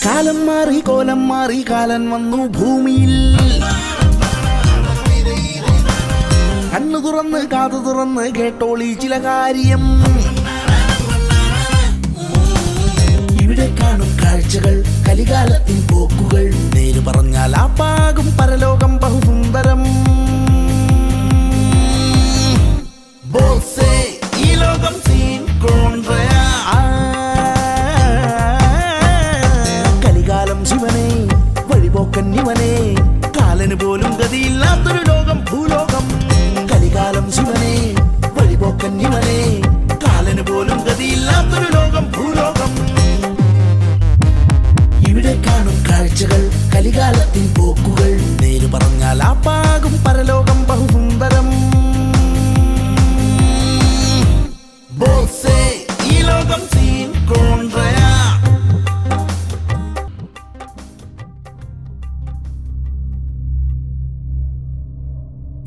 കാലം മാറി കോലം മാറി കാലൻ വന്നു ഭൂമിയിൽ. കണ്ണു തുറന്ന് കാതു തുറന്ന് കേട്ടോളി ചില കാര്യം. ഇവിടെ കാണും കാഴ്ചകൾ കലികാലത്തിൻ പോക്കുകൾ. നേര് പറഞ്ഞാൽ ആപ്പാകും പരലോകം ബഹുസുന്ദരം. ഈ ലോകം സീൻ കോൺട്രയാ. കലികാലം ശിവനെ വഴിപോക്കൻ ഇവനെ. കാലന് പോലും ഗതിയില്ലാത്തൊരു ലോകം ഭൂലോകം. കലികാലം ശിവനെ വഴിപോക്കൻ ഇവനെ. കാലന് പോലും ഗതിയില്ലാത്തൊരു ലോകം ഭൂലോകം. ഇവിടെ കാണും കാഴ്ചകൾ കലികാലത്തിൻ പോക്കുകൾ. നേര് പറഞ്ഞാൽ ആപ്പാകും പരലോകം ബഹുസുന്ദരം. ഈ ലോകം സീൻ കോൺട്രയാ.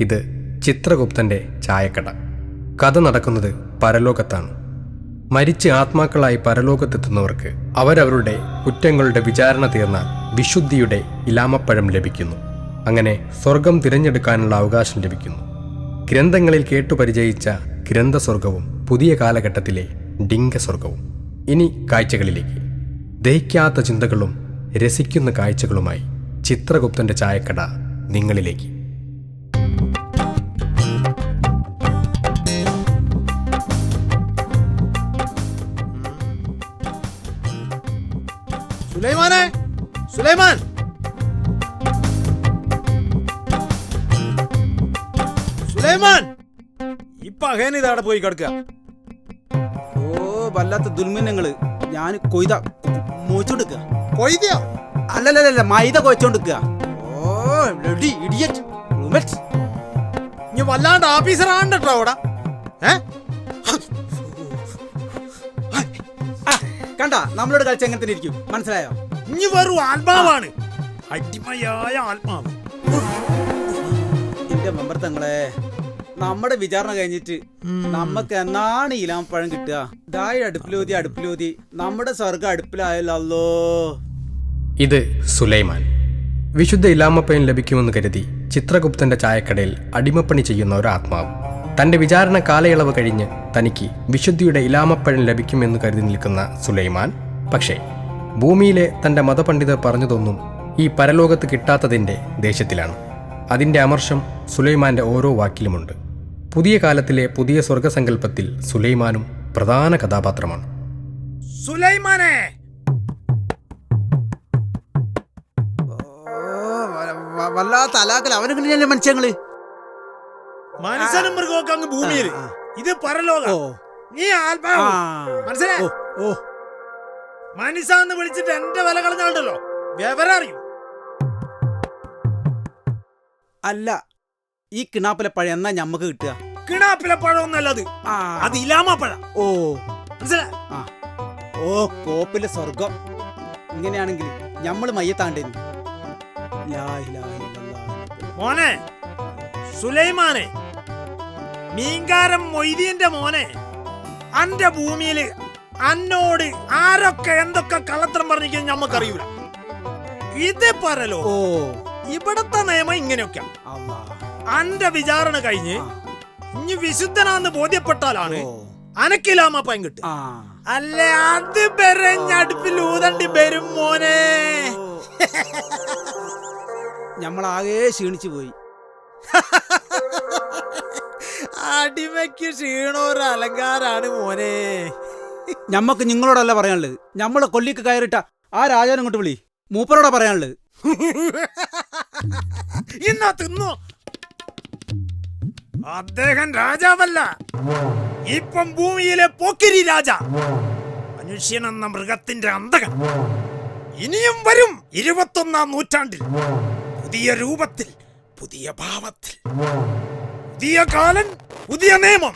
ഇത് ചിത്രഗുപ്തന്റെ ചായക്കട. കഥ നടക്കുന്നത് പരലോകത്താണ്. മരിച്ച് ആത്മാക്കളായി പരലോകത്തെത്തുന്നവർക്ക് അവരവരുടെ കുറ്റങ്ങളുടെ വിചാരണ തീർന്നാൽ വിശുദ്ധിയുടെ ഇലാമപ്പഴം ലഭിക്കുന്നു. അങ്ങനെ സ്വർഗം തിരഞ്ഞെടുക്കാനുള്ള അവകാശം ലഭിക്കുന്നു. ഗ്രന്ഥങ്ങളിൽ കേട്ടുപരിചയിച്ച ഗ്രന്ഥസ്വർഗവും പുതിയ കാലഘട്ടത്തിലെ ഡിംഗസ്വർഗവും. ഇനി കാഴ്ചകളിലേക്ക്. ദഹിക്കാത്ത ചിന്തകളും രസിക്കുന്ന കാഴ്ചകളുമായി ചിത്രഗുപ്തന്റെ ചായക്കട നിങ്ങളിലേക്ക്. സുലൈമാനെ, സുലൈമാൻ, സുലൈമാൻ, ഈ പകേന് ഇതവിടെ പോയി കിടക്കുക. ഓ വല്ലാത്ത ദുൽമിനങ്ങള്. ഞാൻ കൊയ്ത മോച്ചോണ്ടിക്കുക. കൊയ്തയോ? അല്ലല്ല മൈദ കൊയച്ചോണ്ടിക്കുക. ഓ ഇഡിയറ്റ്. ഇനി വല്ലാണ്ട് ഓഫീസറാണ്ടോ അവിടെ. കണ്ട നമ്മളോട് കളിച്ച് എങ്ങനെ തന്നെ ഇരിക്കും. മനസ്സിലായോ? ഇനി വെറും ആത്മാവാണ്, അടിമയായ ആത്മാവ്. എന്റെ മെമ്പർ തങ്ങളെ, നമ്മുടെ വിചാരണ കഴിഞ്ഞിട്ട് നമ്മക്ക് എന്നാണ് ഇലാമപ്പഴം കിട്ടുക? ദായി അടുപ്പിലൂതി നമ്മുടെ സ്വർഗം അടുപ്പിലായല്ലോ. ഇത് സുലൈമാൻ. വിശുദ്ധ ഇലാമപ്പഴം ലഭിക്കുമെന്ന് കരുതി ചിത്രഗുപ്തന്റെ ചായക്കടയിൽ അടിമപ്പണി ചെയ്യുന്ന ഒരു ആത്മാവ്. തന്റെ വിചാരണ കാലയളവ് കഴിഞ്ഞ് തനിക്ക് വിശുദ്ധിയുടെ ഇലാമപ്പഴം ലഭിക്കുമെന്ന് കരുതി നിൽക്കുന്ന സുലൈമാൻ, പക്ഷേ ഭൂമിയിലെ തന്റെ മതപണ്ഡിതർ പറഞ്ഞതൊന്നും ഈ പരലോകത്ത് കിട്ടാത്തതിന്റെ ദേഷ്യത്തിലാണ്. അതിന്റെ അമർഷം സുലൈമാന്റെ ഓരോ വാക്കിലുമുണ്ട്. പുതിയ കാലത്തിലെ പുതിയ സ്വർഗസങ്കല്പത്തിൽ സുലൈമാനും പ്രധാന കഥാപാത്രമാണ്. സുലൈമാനെ, വല്ലാത്ത അലാക്കൽ. അവനെങ്ങനെയല്ലേ മനുഷ്യങ്ങള്? മനുഷ്യനും മൃഗമൊക്കെ അങ്ങ് ഭൂമിയിൽ, ഇത് പരലോകം. നീ ആത്മാവ്, മനസ്സിലായോ? മനുഷ്യാന്ന് വിളിച്ചിട്ട് എന്റെ വില കളഞ്ഞാണ്ടല്ലോ, വിവരം അറിയും. അല്ല, ഈ കിണാപ്പിലെ പഴം എന്നാ ഞമ്മക്ക് കിട്ടുക? കിണാപ്പിലെ പഴമൊന്നല്ല അത്, അത് ഇലാമപ്പഴം. ഓ മനസ്സിലായോ? ഓ കോപ്പിലെ സ്വർഗം. ഇങ്ങനെയാണെങ്കിൽ ഞമ്മള് മയ്യത്താണ്ടേന്ന്. മോനെ സുലൈമാനെ, മീൻകാരൻ മൊയ്തീന്റെ മോനെ, അന്റെ ഭൂമിയില് അന്നോട് ആരൊക്കെ എന്തൊക്കെ കള്ളത്തരം പറഞ്ഞിരിക്കുന്നത് ഞമ്മക്കറിയൂല. ഇത് പറലോ, ഇവിടത്തെ നിയമം ഇങ്ങനെയൊക്കെ. അന്റെ വിചാരണ കഴിഞ്ഞ് ഇനി വിശുദ്ധനാന്ന് ബോധ്യപ്പെട്ടാലാണ് അനക്കിലാമപ്പഴം കിട്ടുക. അല്ലേ അത് ബെരഞ്ഞടുപ്പിൽ ഊതണ്ടി വരും മോനെ. ഞമ്മളാകെ ക്ഷീണിച്ചു പോയി. അടിമയ്ക്ക് ക്ഷീണോര അലങ്കാരാണ് മോനെ. ഞമ്മക്ക് നിങ്ങളോടല്ല പറയാനുള്ളത്. ഞമ്മളെ കൊല്ലിക്ക് കയറിട്ട ആ രാജാനെ ഇങ്ങോട്ട് വിളി. മൂപ്പരോടാ പറയാനുള്ളത്. ഇന്നാ തിന്നോ. അദ്ദേഹം രാജാവല്ല, ഇപ്പം ഭൂമിയിലെ പോക്കിരി രാജ, മനുഷ്യനെന്ന മൃഗത്തിന്റെ അന്തകൻ. ഇനിയും വരും 21ാം നൂറ്റാണ്ടിൽ പുതിയ രൂപത്തിൽ, പുതിയ ഭാവത്തിൽ, പുതിയ കാലൻ, പുതിയ നിയമം.